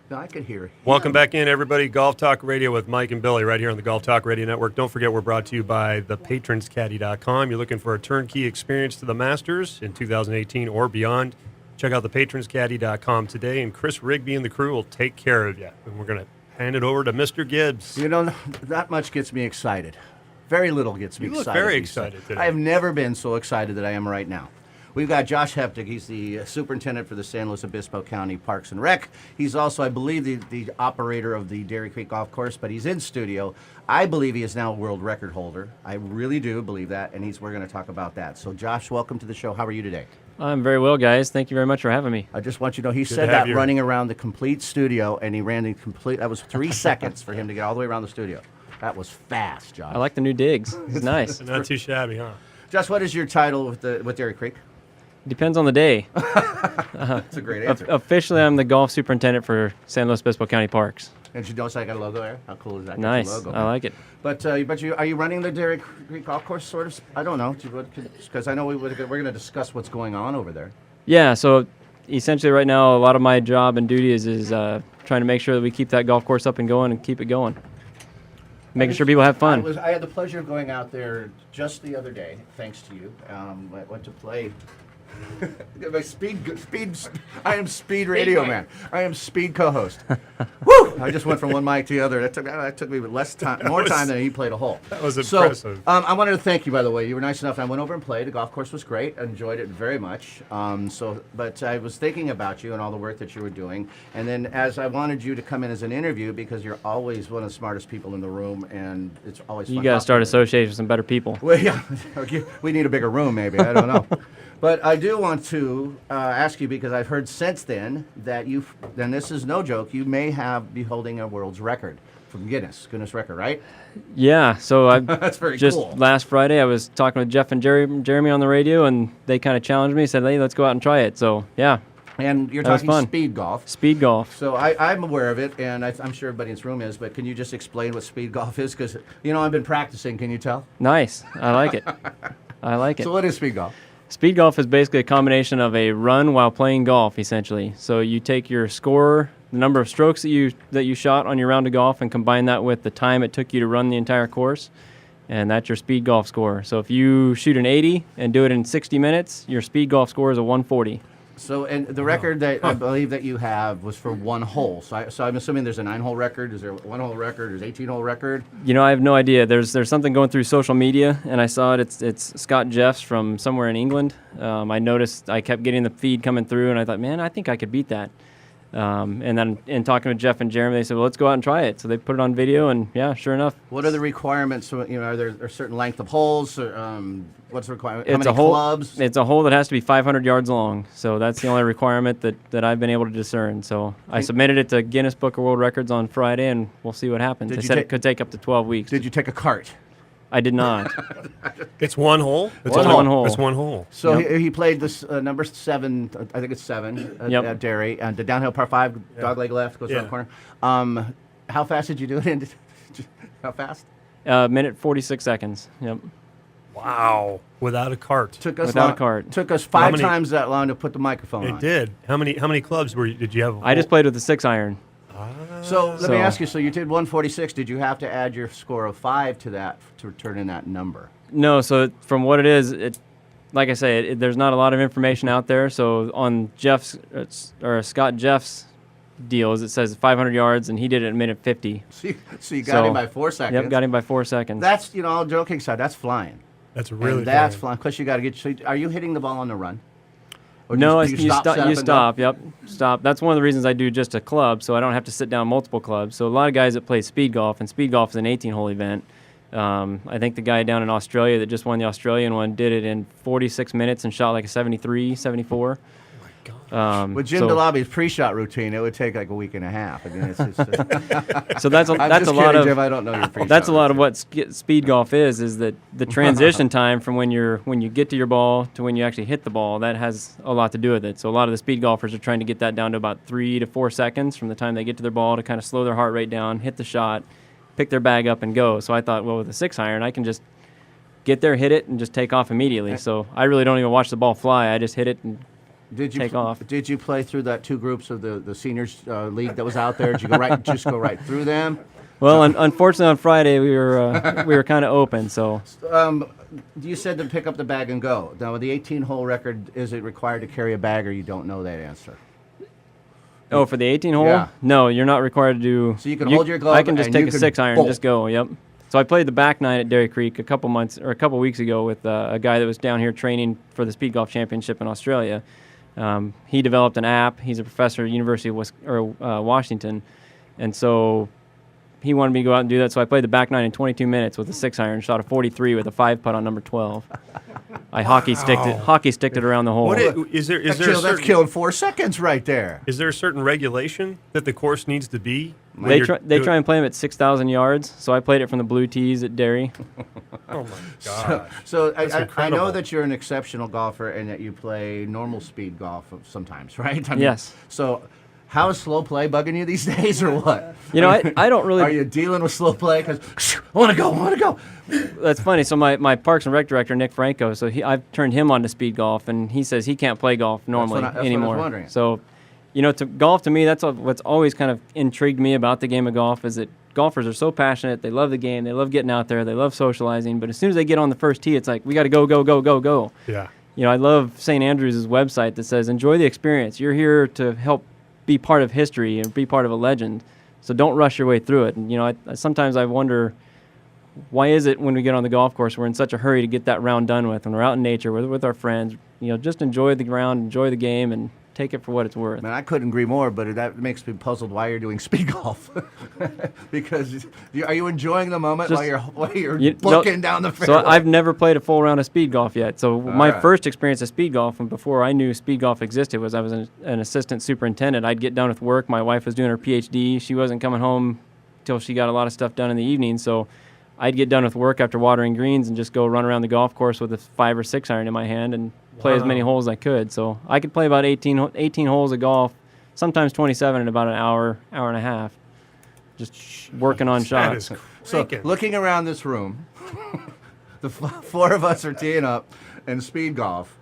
No, I could hear him. Welcome back in, everybody. Golf Talk Radio with Mike and Billy right here on the Golf Talk Radio Network. Don't forget, we're brought to you by thepatronscaddy.com. You're looking for a turnkey experience to the Masters in 2018 or beyond. Check out thepatronscaddy.com today, and Chris Rigby and the crew will take care of you. And we're going to hand it over to Mr. Gibbs. You know, that much gets me excited. Very little gets me You look excited. very excited today. I have never been so excited that I am right now. We've got Josh Heptig. He's the superintendent for the San Luis Obispo County Parks and Rec. He's also, I believe, the operator of the Dairy Creek Golf Course, but he's in studio. I believe he is now a world record holder. I really do believe that, and we're going to talk about that. So, Josh, welcome to the show. How are you today? I'm very well, guys. Thank you very much for having me. I just want you to know, he said that running around the complete studio, and he ran the complete, that was 3 seconds for him to get all the way around the studio. That was fast, Josh. I like the new digs. It's nice. Not too shabby, huh? Josh, what is your title with Dairy Creek? Depends on the day. That's a great answer. Officially, I'm the golf superintendent for San Luis Obispo County Parks. And you notice I got a logo there? How cool is that? Nice. Logo, I like it. But are you running the Dairy Creek Golf Course, sort of? I don't know, because I know we're going to discuss what's going on over there. Yeah, so essentially right now, a lot of my job and duty is trying to make sure that we keep that golf course up and going and keep it going. Making sure people have fun. I had the pleasure of going out there just the other day, thanks to you. I went to play. My I am speed radio man. I am speed co-host. Woo! I just went from one mic to the other. That took me more time than he played a hole. That was impressive. So, I wanted to thank you, by the way. You were nice enough. I went over and played. The golf course was great. I enjoyed it very much. But I was thinking about you and all the work that you were doing. And then as I wanted you to come in as an interview, because you're always one of the smartest people in the room, and it's always fun. You got to start associating with some better people. Well, yeah. We need a bigger room, maybe. I don't know. But I do want to ask you, because I've heard since then that and this is no joke, you may be holding a world's record from Guinness record, right? Yeah, so That's very just cool. last Friday I was talking with Jeff and Jeremy on the radio, and they kind of challenged me, said, hey, let's go out and try it. So, yeah. And you're That was talking fun. speed golf. Speed golf. So I'm aware of it, and I'm sure everybody in this room is, but can you just explain what speed golf is? Because, I've been practicing, can you tell? Nice. I like it. I like it. So what is speed golf? Speed golf is basically a combination of a run while playing golf, essentially. So you take your score, the number of strokes that you shot on your round of golf, and combine that with the time it took you to run the entire course, and that's your speed golf score. So if you shoot an 80 and do it in 60 minutes, your speed golf score is a 140. So, and the record that I believe that you have was for one hole. So I'm assuming there's a 9-hole record. Is there a 1-hole record? There's 18-hole record? I have no idea. There's something going through social media, and I saw it. It's Scott Jeffs from somewhere in England. I noticed I kept getting the feed coming through, and I thought, man, I think I could beat that. And then in talking with Jeff and Jeremy, they said, well, let's go out and try it. So they put it on video, and yeah, sure enough. What are the requirements? Are there a certain length of holes? What's the requirement? How It's many clubs? It's a hole that has to be 500 yards long. So that's the only requirement that I've been able to discern. So I submitted it to Guinness Book of World Records on Friday, and we'll see what happens. They said it could take up to 12 weeks. Did you take a cart? I did not. It's one hole? It's one hole. It's one hole. So he played this number 7, I think it's 7, at Dairy, and the downhill par 5, dogleg left, goes around the corner. How fast did you do it in? How fast? Minute 46 seconds. Yep. Wwow. Without a cart. Took us Without a cart. Took us 5 times that long to put the microphone on. It did. How many clubs did you have? I just played with the 6-iron. So let me ask you, so you did 146. Did you have to add your score of 5 to that to turn in that number? No, so from what it is, like I say, there's not a lot of information out there. So on Scott Jeff's deals, it says 500 yards, and he did it in minute 50. So you got him by 4 seconds. Yep, got him by 4 seconds. That's, all joking aside, that's flying. That's really and that's flying. Plus you got to get, so are you hitting the ball on the run? Or no, you stop. Yep, stop. That's one of the reasons I do just a club, so I don't have to sit down multiple clubs. So a lot of guys that play speed golf, and speed golf is an 18-hole event. I think the guy down in Australia that just won the Australian one did it in 46 minutes and shot like a 73, 74. With Jim DeLobby's pre-shot routine, it would take like a week and a half. I mean, it's so that's a lot of. Jim, I don't know your pre-shot That's a lot routine. of what speed golf is that the transition time from when you get to your ball to when you actually hit the ball, that has a lot to do with it. So a lot of the speed golfers are trying to get that down to about 3 to 4 seconds from the time they get to their ball to kind of slow their heart rate down, hit the shot, pick their bag up, and go. So I thought, well, with a 6-iron, I can just get there, hit it, and just take off immediately. So I really don't even watch the ball fly. I just hit it and take off. Did you play through that 2 groups of the seniors league that was out there? Did you go right through them? Well, unfortunately, on Friday we were kind of open. So You said to pick up the bag and go. Now, with the 18-hole record, is it required to carry a bag, or you don't know that answer? oh, for the 18 hole, Yeah. no, you're not required to do. So you can hold your glove I can just and take you a can 6-iron bolt. and just go. Yep. So I played the back 9 at Dairy Creek a couple weeks ago with a guy that was down here training for the Speed Golf Championship in Australia. He developed an app. He's a professor at University of Washington, and so he wanted me to go out and do that. So I played the back 9 in 22 minutes with a 6-iron, shot a 43 with a 5 putt on number 12. I hockey sticked it around the hole. Is there a That's certain, killing 4 seconds right there. is there a certain regulation that the course needs to be? when They you're try and play them at 6,000 yards, so I played it from the blue tees at Dairy. Oh my gosh. So That's I know incredible. that you're an exceptional golfer and that you play normal speed golf sometimes, right? I mean, Yes. So how is slow play bugging you these days, or what? You know, I don't really. Are you dealing with slow play? Because I want to go. That's funny. So my Parks and Rec director, Nick Franco, so I've turned him on to speed golf, and he says he can't play golf normally that's what I anymore. was wondering. So, you know, golf to me, that's what's always kind of intrigued me about the game of golf is that golfers are so passionate. They love the game. They love getting out there. They love socializing. But as soon as they get on the first tee, it's like, we got to go, go, go, go, go. Yeah. You know, I love St. Andrews' website that says, enjoy the experience. You're here to help be part of history and be part of a legend. So don't rush your way through it. And, you know, sometimes I wonder, why is it when we get on the golf course, we're in such a hurry to get that round done with, when we're out in nature, with our friends, you know, just enjoy the round, enjoy the game, and take it for what it's worth. Man, I couldn't agree more, but that makes me puzzled why you're doing speed golf. Because are you enjoying the moment Just- while you're You- looking no, down the fairway? So I've never played a full round of speed golf yet. So my right. first experience of speed golf, and before I knew speed golf existed, was I was an assistant superintendent. I'd get done with work. My wife was doing her PhD. She wasn't coming home till she got a lot of stuff done in the evening. So I'd get done with work after watering greens and just go run around the golf course with a 5 or 6 iron in my hand and play as many holes as I could. So I could play about 18 holes of golf, sometimes 27 in about an hour and a half, just working on That shots. is So cranking. looking around this room, the 4 of us are teeing up in speed golf.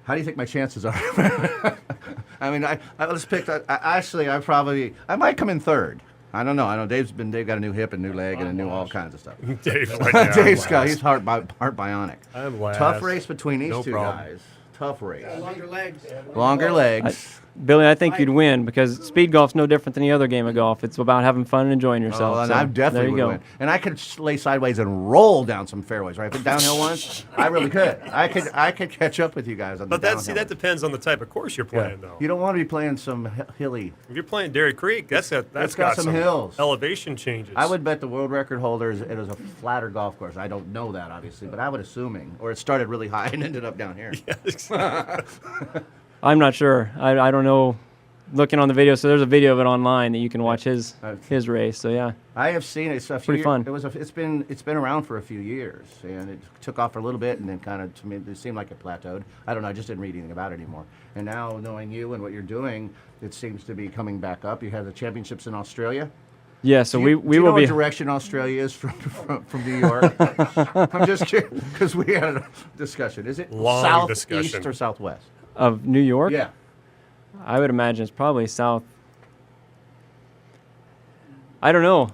How do you think my chances are? I mean, let's pick. I might come in third. I don't know. I know Dave got a new hip and new leg and a new all kinds of stuff. Dave's like, yeah, Dave's I'm got last. he's heart bionic. I'm last. Tough race between these No two problem. guys. Tough race. Longer legs. Longer legs. Billy, I think you'd win because speed golf's no different than any other game of golf. It's about having fun and enjoying yourself. Oh, and So, I definitely there you would go. win. And I could lay sideways and roll down some fairways, right? But downhill ones, I really could. I could catch up with you guys on the But that downhill. depends on the type of course you're playing, though. You don't want to be playing some hilly. If you're playing Dairy Creek, that's got some hills. elevation changes. I would bet the world record holder it was a flatter golf course. I don't know that, obviously, but I would assuming. Or it started really high and ended up down here. I'm not sure. I don't know. Looking on the video, so there's a video of it online that you can watch his race. So yeah, I have seen it. It's a few Pretty year- fun. It's been around for a few years, and it took off for a little bit, and then kind of to me it seemed like it plateaued. I don't know. I just didn't read anything about it anymore. And now knowing you and what you're doing, it seems to be coming back up. You have the championships in Australia. yeah. So Do you will know be what direction Australia is from New York? I'm just curious because we had a discussion. Is it Long southeast discussion. or southwest? of New York. Yeah. I would imagine it's probably south. I don't know.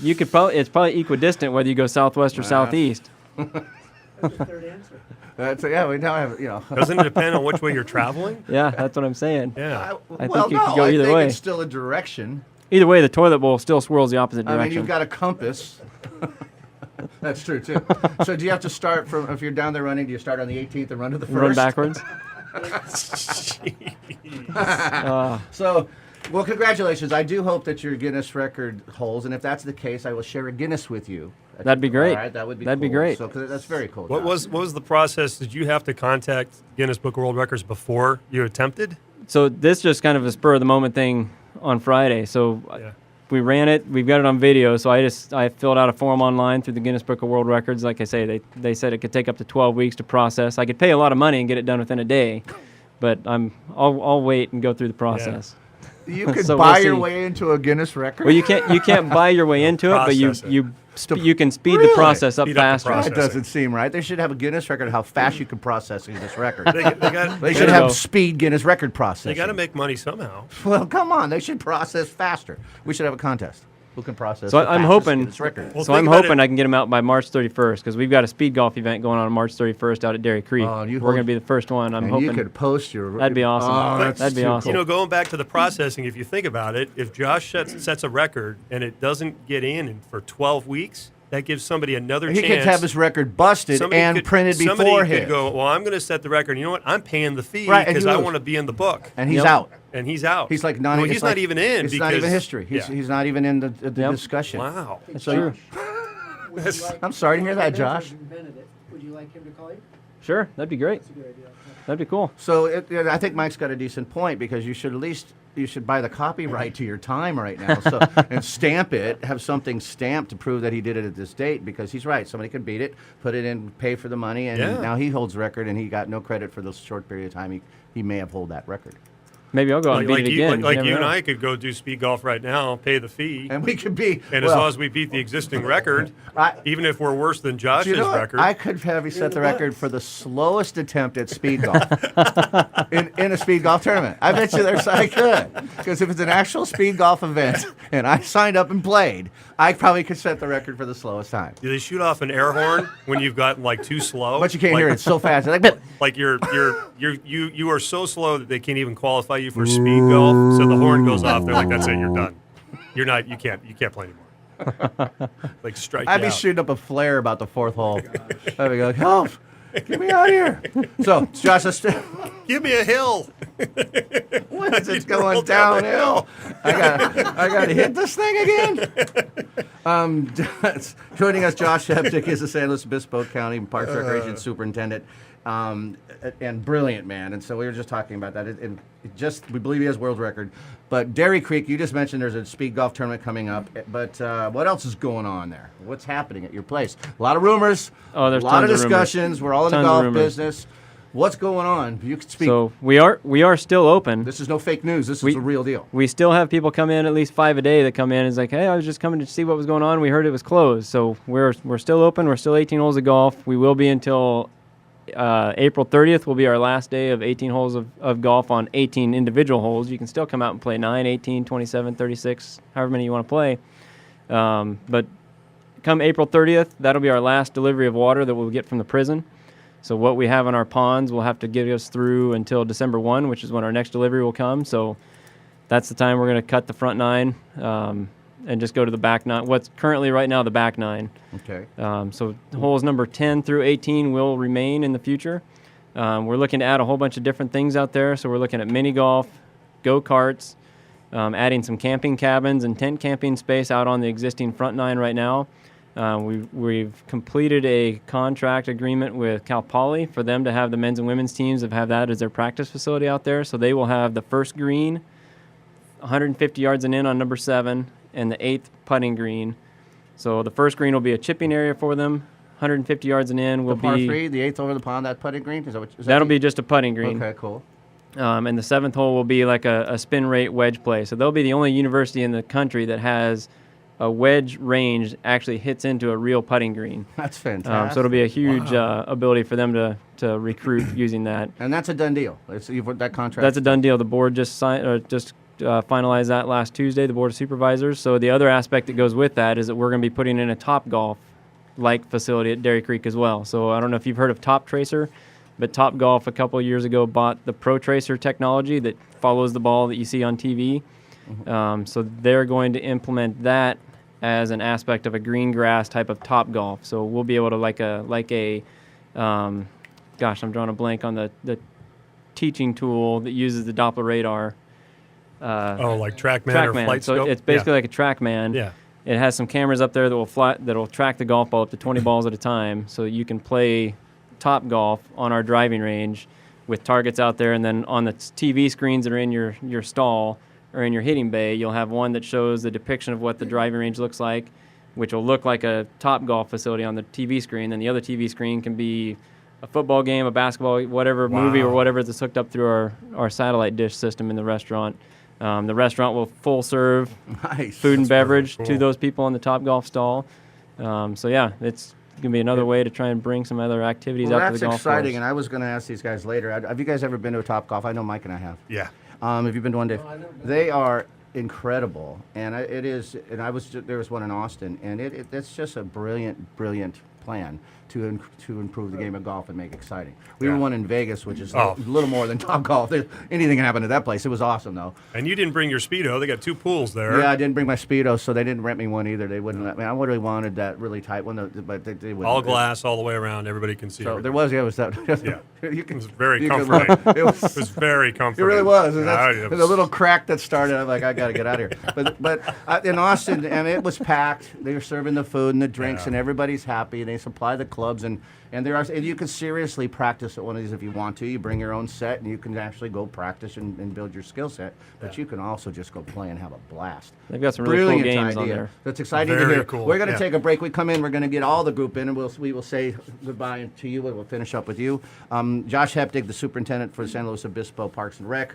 You could probably it's probably equidistant whether you go southwest or southeast. That's the third answer. Yeah. We now have Doesn't it depend on which way you're traveling? Yeah, that's what I'm saying. Yeah. I think well, you no, could go I either think way. it's still a direction. Either way, the toilet bowl still swirls the opposite I direction. mean, you've got a compass. That's true too. So do you have to start from if you're down there running? Do you start on the 18th and run to the first? Run backwards. So, well, congratulations. I do hope that your Guinness record holds, and if that's the case, I will share a Guinness with you. That'd be great. All right, that would be. That'd be cool. great. So 'cause that's very cool. What Josh. was the process? Did you have to contact Guinness Book of World Records before you attempted? So this just kind of a spur of the moment thing on Friday. So Yeah. we ran it. We've got it on video. So I filled out a form online through the Guinness Book of World Records. Like I say, they said it could take up to 12 weeks to process. I could pay a lot of money and get it done within a day, but I'll wait and go through the process. You could So buy we'll your see. way into a Guinness record. Well, you can't buy your way into it, but Process it. you can speed Really? the process up Speed up the faster. process. That doesn't seem right. They should have a Guinness record of how fast you can process a Guinness record. They got They There should you have go. speed Guinness record processing. they got to make money somehow. Well, come on. They should process faster. We should have a contest. Who can process So the I'm fastest hoping. Guinness record? Well, So think I'm about hoping it. I can get them out by March 31st because we've got a speed golf event going on March 31st out at Dairy Creek. Oh, and you We're going hold- to be the first one. I'm and hoping. you could post your... That'd be awesome. Oh, that's That'd be too awesome. You know, going back to the processing, if you think about it, if Josh sets a record and it doesn't get in for 12 weeks, that gives somebody another He chance. could have his record busted Somebody and could- printed somebody before could his. go, well, I'm going to set the record. You know what? I'm paying the fee Right, and because he I lose. want to be in the book. And he's Yep. out. And he's out. He's like not. Well, it's he's like- not even in. It's because, not even history. Yeah. He's not even in the Yep. discussion. Wow. That's So true. Would you like- I'm sorry to hear that, Josh. Who invented it? Would you like him to call you? Sure, that'd be great. That's a good idea. That'd be cool. So I think Mike's got a decent point because you should at least buy the copyright to your time right now, so and stamp it, have something stamped to prove that he did it at this date. Because he's right, somebody could beat it, put it in, pay for the money, and Yeah. now he holds the record, and he got no credit for the short period of time he may have hold that record. Maybe I'll go out and beat it again. Like never you and know. I could go do speed golf right now, pay the fee, And we could be. and as long as we beat the existing record, I- even if we're worse than Do Josh's you know what? record, I could have you set the record for the slowest attempt at speed golf in a speed golf tournament. I bet you I could. Because if it's an actual speed golf event and I signed up and played, I probably could set the record for the slowest time. do they shoot off an air horn when you've gotten like too slow? But you can't like, hear it. It's so fast. It's like, Like you are so slow that they can't even qualify you for speed golf. So the horn goes off. They're like, that's it. You're done. You're not. You can't play anymore. Like strike. I'd you be out. shooting up a flare about the fourth hole. I'd be like, help! Get me out of here. So, Josh, let's Give me a hill. it's You going rolled down the downhill. I got to hit this thing again. Joining us, Josh Heptig is the San Luis Obispo County Parks and Recreation Superintendent, and brilliant man. And so we were just talking about that. We believe he has world record. But Dairy Creek, you just mentioned there's a speed golf tournament coming up. But what else is going on there? What's happening at your place? A lot of rumors. Oh, there's a lot of tons of rumors. discussions. We're all in the Tons of golf rumors. business. What's going on? You can speak. So we are still open. This is no fake news. This is We- the real deal. We still have people come in, at least 5 a day, that come in and is like, hey, I was just coming to see what was going on. We heard it was closed. So we're still open. We're still 18 holes of golf. We will be until April 30th will be our last day of 18 holes of golf on 18 individual holes. You can still come out and play 9, 18, 27, 36, however many you want to play. But come April 30th, that'll be our last delivery of water that we'll get from the prison. So what we have in our ponds will have to get us through until December 1, which is when our next delivery will come. So that's the time we're going to cut the front 9 and just go to the back 9. What's currently right now the back 9. Okay. So holes number 10 through 18 will remain in the future. We're looking to add a whole bunch of different things out there. So we're looking at mini golf, go-karts, adding some camping cabins and tent camping space out on the existing front 9 right now. We've completed a contract agreement with Cal Poly for them to have the men's and women's teams have that as their practice facility out there. So they will have the first green, 150 yards and in on number 7, and the 8th putting green. So the first green will be a chipping area for them. 150 yards and in will The par be 3, the 8th over the pond, that putting green? Is that what, is that that'll the- be just a putting green. Okay, cool. And the 7th hole will be like a spin rate wedge play. So they'll be the only university in the country that has a wedge range actually hits into a real putting green. That's fantastic. So it'll be a huge ability for them to recruit using that. And that's a done deal. That contract. That's a done deal. The board just finalized that last Tuesday, the Board of Supervisors. So the other aspect that goes with that is that we're going to be putting in a Top Golf-like facility at Dairy Creek as well. So I don't know if you've heard of Top Tracer, but Top Golf a couple of years ago bought the Pro Tracer technology that follows the ball that you see on TV. So they're going to implement that as an aspect of a green grass type of Top Golf. So we'll be able to gosh, I'm drawing a blank on the teaching tool that uses the Doppler radar. Like TrackMan or TrackMan. Flight So Scope? it's basically like a TrackMan. Yeah. It has some cameras up there that'll track the golf ball up to 20 balls at a time, so you can play Top Golf on our driving range with targets out there, and then on the TV screens that are in your stall or in your hitting bay, you'll have one that shows the depiction of what the driving range looks like, which will look like a Top Golf facility on the TV screen. Then the other TV screen can be a football game, a basketball, whatever movie or whatever that's hooked up through our satellite dish system in the restaurant. The restaurant will full serve Nice. food and beverage cool. to those people in the Top Golf stall. So yeah, it's gonna be another way to try and bring some other activities Well, out to that's the golf exciting, course. and I was going to ask these guys later. Have you guys ever been to a Top Golf? I know Mike and I have. Yeah. Have you been to one, Dave? No, I've never been. They are incredible, and it is. And there was one in Austin, and it's just a brilliant plan to improve the game of golf and make it exciting. We were Yeah. one in Vegas, which is Oh. a little more than Top Golf. Anything can happen at that place. It was awesome though. And you didn't bring your Speedo. They got 2 pools there. Yeah, I didn't bring my Speedo, so they didn't rent me one either. They wouldn't let me. I really wanted that really tight one, but they wouldn't. All glass all the way around. Everybody can see So everything. there was, it was that. Yeah. You can, It was very you can comforting. look. It was. It was very It comforting. really was. And Yeah, that's, it the was- little crack that started, I'm like, I got to get out of here. But in Austin, and it was packed. They were serving the food and the drinks, Yeah. and everybody's happy. And they supply the clubs, and you can seriously practice at one of these if you want to. You bring your own set, and you can actually go practice and build your skill set. But you can also just go play and have a blast. They've got some really cool Brilliant games on idea. there. That's exciting to Very hear. cool, We're going to yeah. take a break. We come in. We're going to get all the group in, and we will say goodbye to you. We'll finish up with you. Josh Heptig, the superintendent for San Luis Obispo Parks and Rec,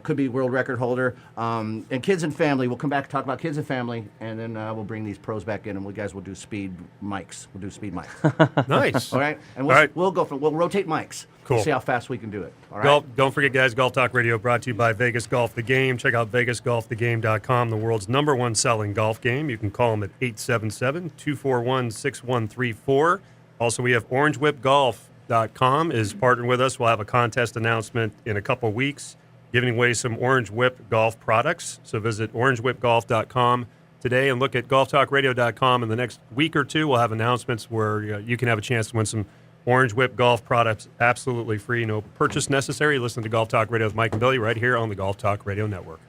could be world record holder. And kids and family. We'll come back to talk about kids and family, and then we'll bring these pros back in, and we guys will do speed mics. We'll do speed mics. Nice. All right, and All right. we'll rotate mics. Cool. We'll see how fast we can do it. All right. Don't forget, guys, Golf Talk Radio brought to you by Vegas Golf The Game. Check out VegasGolfTheGame.com, the world's #1 selling golf game. You can call them at 877-241-6134. Also, we have OrangeWhipGolf.com is partnering with us. We'll have a contest announcement in a couple weeks, giving away some Orange Whip golf products. So visit OrangeWhipGolf.com today and look at GolfTalkRadio.com. In the next week or two, we'll have announcements where you can have a chance to win some Orange Whip golf products absolutely free. No purchase necessary. Listen to Golf Talk Radio with Mike and Billy right here on the Golf Talk Radio Network.